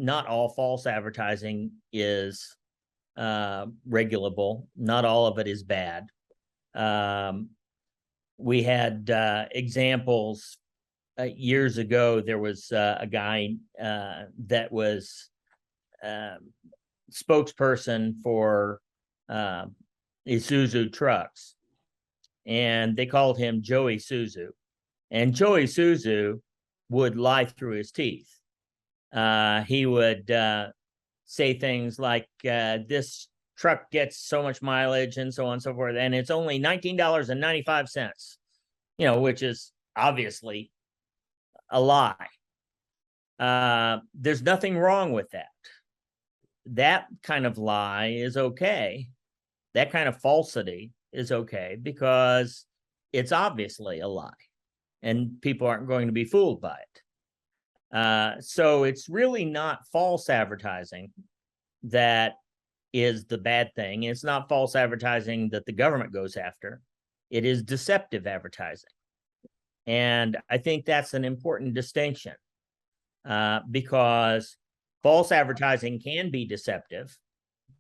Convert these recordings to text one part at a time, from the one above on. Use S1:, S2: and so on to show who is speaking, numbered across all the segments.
S1: not all false advertising is regulable. Not all of it is bad. We had examples years ago. There was a guy that was spokesperson for Isuzu trucks, and they called him Joey Suzu. And Joey Suzu would lie through his teeth. He would say things like, this truck gets so much mileage and so on and so forth, and it's only $19.95, which is obviously a lie. There's nothing wrong with that. That kind of lie is okay. That kind of falsity is okay because it's obviously a lie and people aren't going to be fooled by it. So it's really not false advertising that is the bad thing. It's not false advertising that the government goes after. It is deceptive advertising. And I think that's an important distinction because false advertising can be deceptive,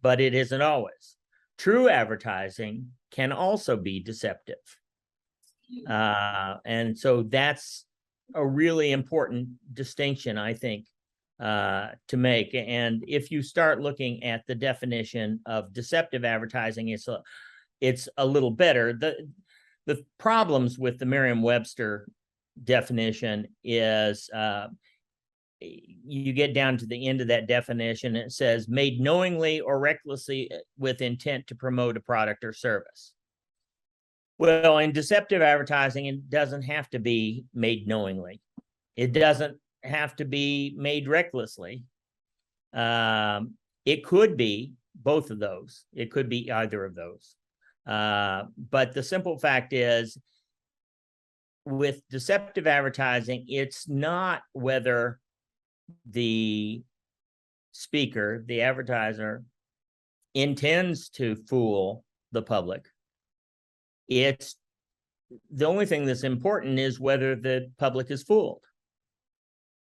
S1: but it isn't always. True advertising can also be deceptive. And so that's a really important distinction, I think, to make. And if you start looking at the definition of deceptive advertising, it's a little better. The problems with the Merriam-Webster definition is you get down to the end of that definition, it says made knowingly or recklessly with intent to promote a product or service. Well, in deceptive advertising, it doesn't have to be made knowingly. It doesn't have to be made recklessly. It could be both of those. It could be either of those. But the simple fact is, with deceptive advertising, it's not whether the speaker, the advertiser, intends to fool the public. It's the only thing that's important is whether the public is fooled.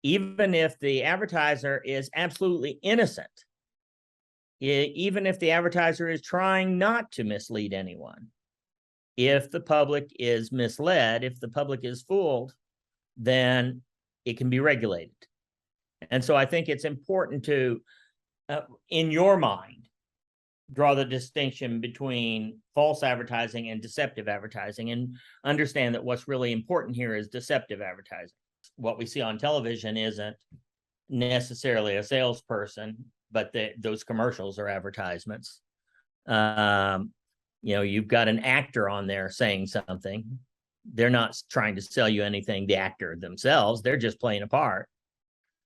S1: Even if the advertiser is absolutely innocent, even if the advertiser is trying not to mislead anyone, if the public is misled, if the public is fooled, then it can be regulated. And so I think it's important to, in your mind, draw the distinction between false advertising and deceptive advertising, and understand that what's really important here is deceptive advertising. What we see on television isn't necessarily a salesperson, but those commercials are advertisements. You've got an actor on there saying something. They're not trying to sell you anything, the actor themselves, they're just playing a part.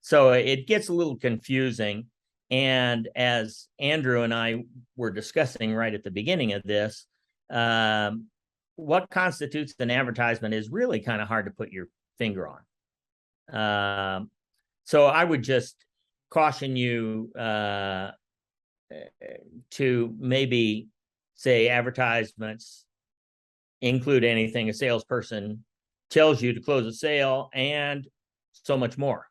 S1: So it gets a little confusing. And as Andrew and I were discussing right at the beginning of this, what constitutes an advertisement is really kind of hard to put your finger on. So I would just caution you to maybe say advertisements include anything a salesperson tells you to close a sale and so much more.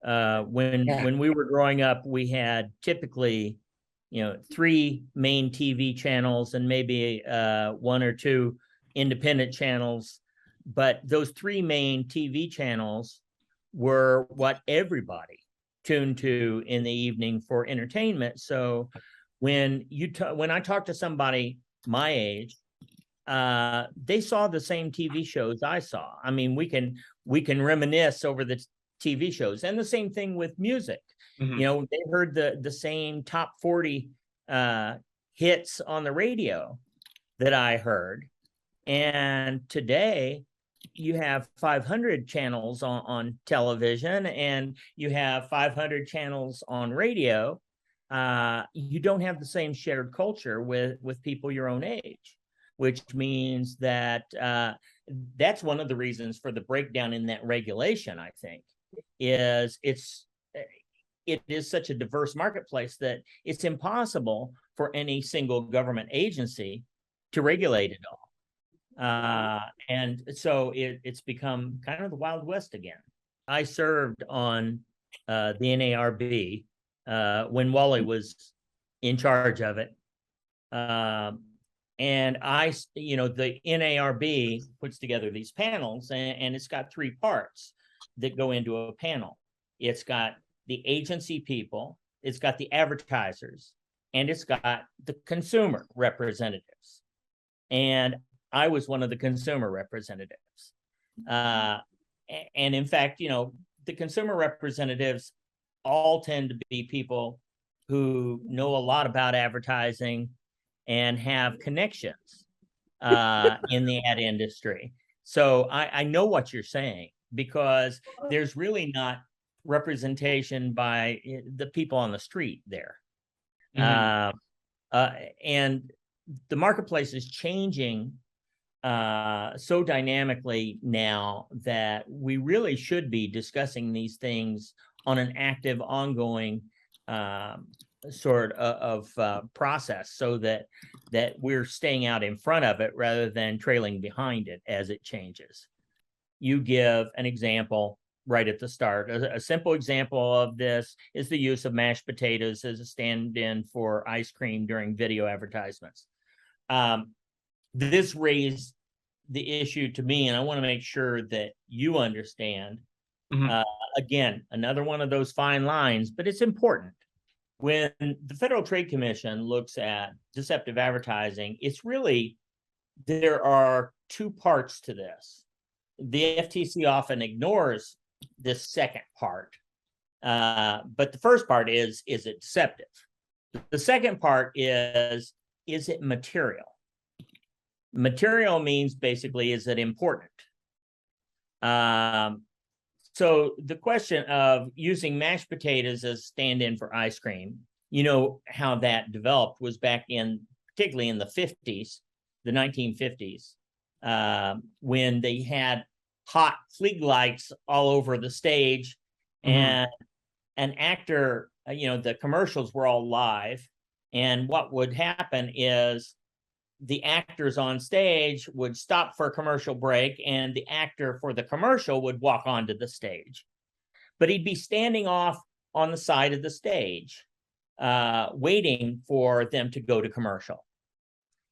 S1: When we were growing up, we had typically, 3 main TV channels and maybe 1 or 2 independent channels. But those 3 main TV channels were what everybody tuned to in the evening for entertainment. So when I talk to somebody my age, they saw the same TV shows I saw. I mean, we can reminisce over the TV shows, and the same thing with music. Mm-hmm. They heard the same top 40 hits on the radio that I heard. And today you have 500 channels on television, and you have 500 channels on radio. You don't have the same shared culture with people your own age, which means that that's one of the reasons for the breakdown in that regulation, I think, is it is such a diverse marketplace that it's impossible for any single government agency to regulate it all. And so it's become kind of the Wild West again. I served on the NARB, when Wally was in charge of it. And the NARB puts together these panels, and it's got three parts that go into a panel. It's got the agency people, it's got the advertisers, and it's got the consumer representatives. And I was one of the consumer representatives. And in fact, the consumer representatives all tend to be people who know a lot about advertising and have connections in the ad industry. So I know what you're saying, because there's really not representation by the people on the street there. And the marketplace is changing so dynamically now that we really should be discussing these things on an active, ongoing sort of process, so that we're staying out in front of it rather than trailing behind it as it changes. You give an example right at the start. A simple example of this is the use of mashed potatoes as a stand-in for ice cream during video advertisements. This raised the issue to me, and I want to make sure that you understand. Again, another one of those fine lines, but it's important. When the Federal Trade Commission looks at deceptive advertising, there are two parts to this. The FTC often ignores this second part, but the first part is it deceptive? The second part is it material? Material means basically, is it important? So the question of using mashed potatoes as stand-in for ice cream, how that developed was particularly in the 50s, the 1950s, when they had hot Klieg lights all over the stage, and an actor, the commercials were all live. And what would happen is the actors on stage would stop for a commercial break, and the actor for the commercial would walk onto the stage. But he'd be standing off on the side of the stage, waiting for them to go to commercial.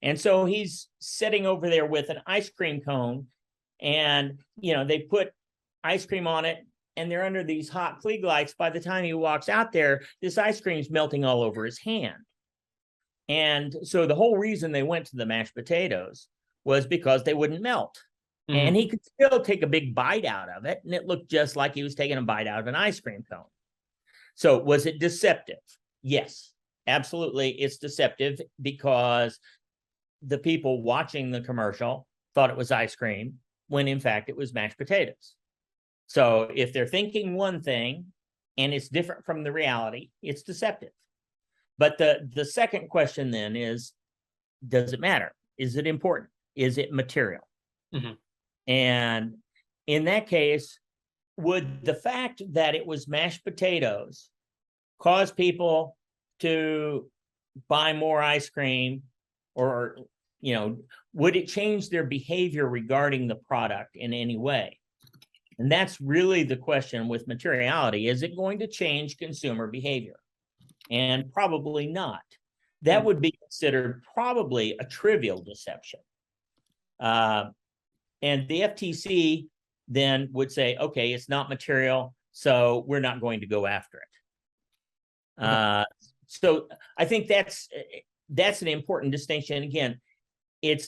S1: And so he's sitting over there with an ice cream cone, and, they put ice cream on it, and they're under these hot Klieg lights. By the time he walks out there, this ice cream's melting all over his hand. And so the whole reason they went to the mashed potatoes was because they wouldn't melt. And he could still take a big bite out of it, and it looked just like he was taking a bite out of an ice cream cone. So was it deceptive? Yes, absolutely. It's deceptive, because the people watching the commercial thought it was ice cream, when in fact it was mashed potatoes. So if they're thinking one thing and it's different from the reality, it's deceptive. But the second question then is, does it matter? Is it important? Is it material? And in that case, would the fact that it was mashed potatoes cause people to buy more ice cream, or, would it change their behavior regarding the product in any way? And that's really the question with materiality. Is it going to change consumer behavior? And probably not. That would be considered probably a trivial deception. And the FTC then would say, okay, it's not material, so we're not going to go after it. So I think that's an important distinction. Again,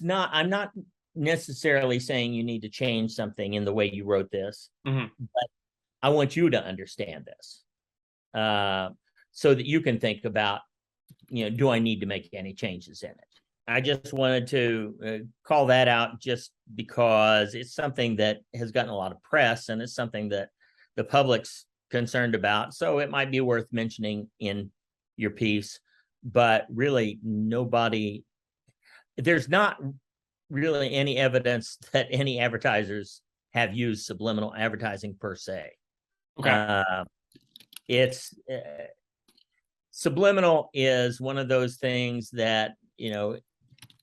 S1: I'm not necessarily saying you need to change something in the way you wrote this, but I want you to understand this, so that you can think about, do I need to make any changes in it? I just wanted to call that out, just because it's something that has gotten a lot of press, and it's something that the public's concerned about. So it might be worth mentioning in your piece, but really there's not really any evidence that any advertisers have used subliminal advertising per se.
S2: Okay.
S1: Subliminal is one of those things that,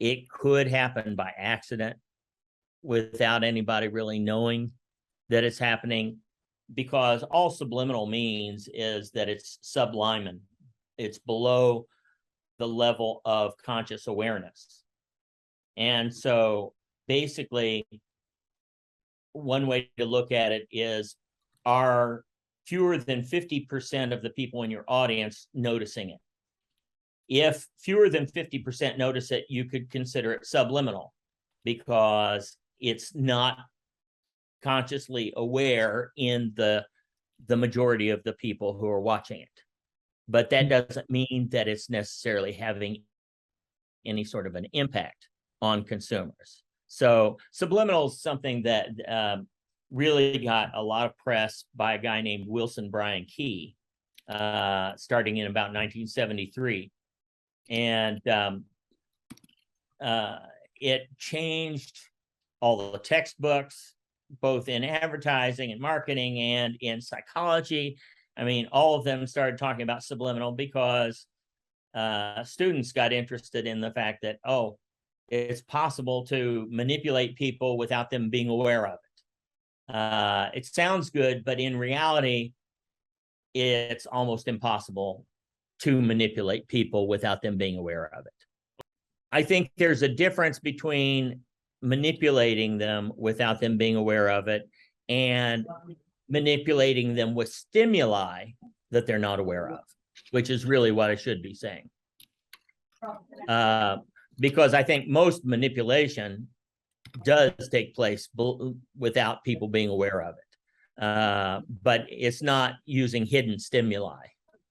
S1: it could happen by accident without anybody really knowing that it's happening. because all subliminal means is that it's subliminal. It's below the level of conscious awareness. And so basically, one way to look at it is, are fewer than 50% of the people in your audience noticing it? If fewer than 50% notice it, you could consider it subliminal, because it's not consciously aware in the majority of the people who are watching it. But that doesn't mean that it's necessarily having any sort of an impact on consumers. So subliminal is something that really got a lot of press by a guy named Wilson Bryan Key, starting in about 1973. And it changed all the textbooks, both in advertising and marketing and in psychology. I mean, all of them started talking about subliminal because students got interested in the fact that, oh, it's possible to manipulate people without them being aware of it. It sounds good, but in reality, it's almost impossible to manipulate people without them being aware of it. I think there's a difference between manipulating them without them being aware of it and manipulating them with stimuli that they're not aware of, which is really what I should be saying. Because I think most manipulation does take place without people being aware of it. But it's not using hidden stimuli.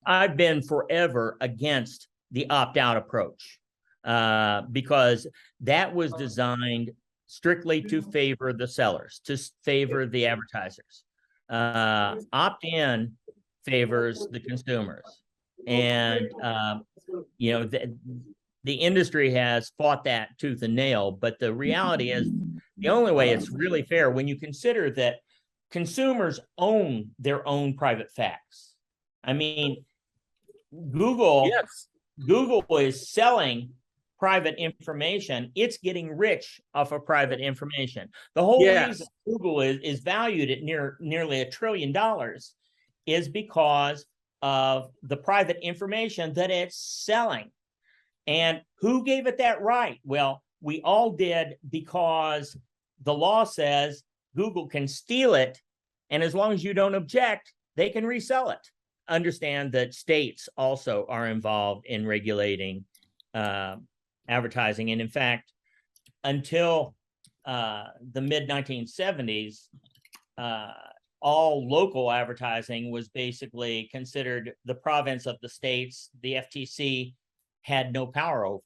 S1: I've been forever against the opt-out approach because that was designed strictly to favor the sellers, to favor the advertisers. Opt-in favors the consumers. And, you know, the industry has fought that tooth and nail, but the reality is the only way it's really fair when you consider that consumers own their own private facts. I mean, Google is selling private information. It's getting rich off of private information. The whole reason Google is valued at nearly $1 trillion is because of the private information that it's selling. And who gave it that right? Well, we all did, because the law says Google can steal it, and as long as you don't object, they can resell it. Understand that states also are involved in regulating advertising. And in fact, until the mid-1970s, all local advertising was basically considered the province of the states. The FTC had no power over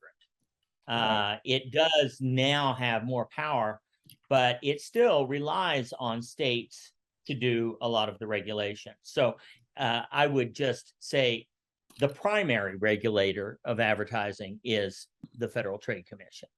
S1: it. It does now have more power, but it still relies on states to do a lot of the regulation. So I would just say the primary regulator of advertising is the Federal Trade Commission.